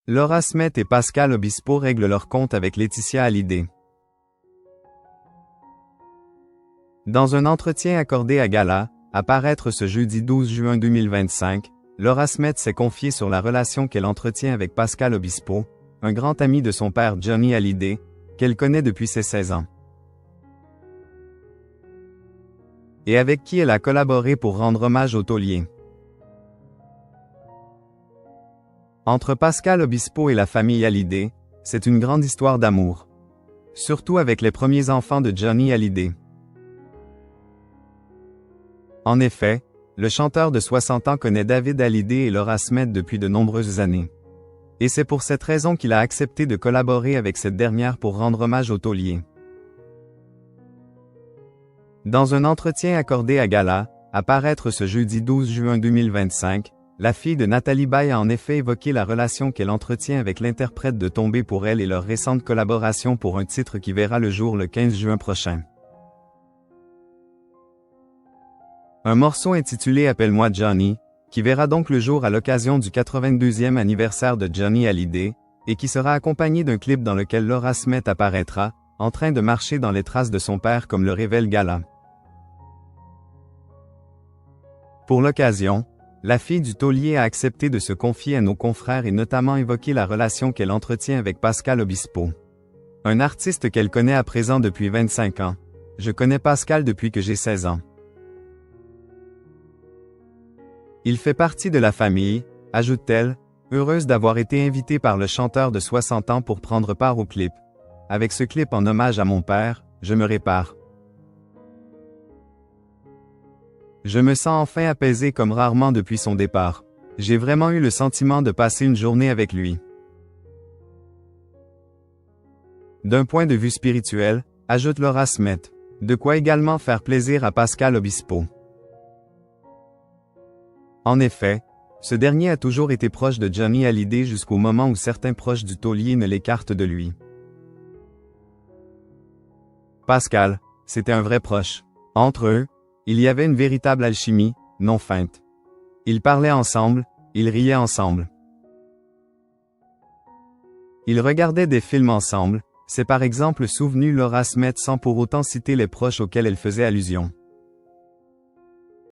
Laura Smet et Pascal Obispo règlent leur compte avec Laetitia Hallyday. Dans un entretien accordé à Gala, à paraître ce jeudi 12 juin 2025, Laura Smet s'est confiée sur la relation qu'elle entretient avec Pascal Obispo, un grand ami de son père Johnny Hallyday, qu'elle connaît depuis ses 16 ans. Et avec qui elle a collaboré pour rendre hommage au taulier. Entre Pascal Obispo et la famille Hallyday, c'est une grande histoire d'amour. Surtout avec les premiers enfants de Johnny Hallyday. En effet, le chanteur de 60 ans connaît David Hallyday et Laura Smet depuis de nombreuses années. Et c'est pour cette raison qu'il a accepté de collaborer avec cette dernière pour rendre hommage au taulier. Dans un entretien accordé à Gala, à paraître ce jeudi 12 juin 2025, la fille de Nathalie Baye a en effet évoqué la relation qu'elle entretient avec l'interprète de Tombé pour elle et leur récente collaboration pour un titre qui verra le jour le 15 juin prochain. Un morceau intitulé Appelle-moi Johnny, qui verra donc le jour à l'occasion du 82e anniversaire de Johnny Hallyday, et qui sera accompagné d'un clip dans lequel Laura Smet apparaîtra, en train de marcher dans les traces de son père comme le révèle Gala. Pour l'occasion, la fille du taulier a accepté de se confier à nos confrères et notamment évoqué la relation qu'elle entretient avec Pascal Obispo. Un artiste qu'elle connaît à présent depuis 25 ans. Je connais Pascal depuis que j'ai 16 ans. Il fait partie de la famille, ajoute-t-elle, heureuse d'avoir été invitée par le chanteur de 60 ans pour prendre part au clip. Avec ce clip en hommage à mon père, je me répare. Je me sens enfin apaisée comme rarement depuis son départ. J'ai vraiment eu le sentiment de passer une journée avec lui. D'un point de vue spirituel, ajoute Laura Smet, de quoi également faire plaisir à Pascal Obispo. En effet, ce dernier a toujours été proche de Johnny Hallyday jusqu'au moment où certains proches du taulier ne l'écartent de lui. Pascal, c'était un vrai proche. Entre eux, il y avait une véritable alchimie, non feinte. Ils parlaient ensemble, ils riaient ensemble. Ils regardaient des films ensemble, c'est par exemple souvenu Laura Smet sans pour autant citer les proches auxquels elle faisait allusion.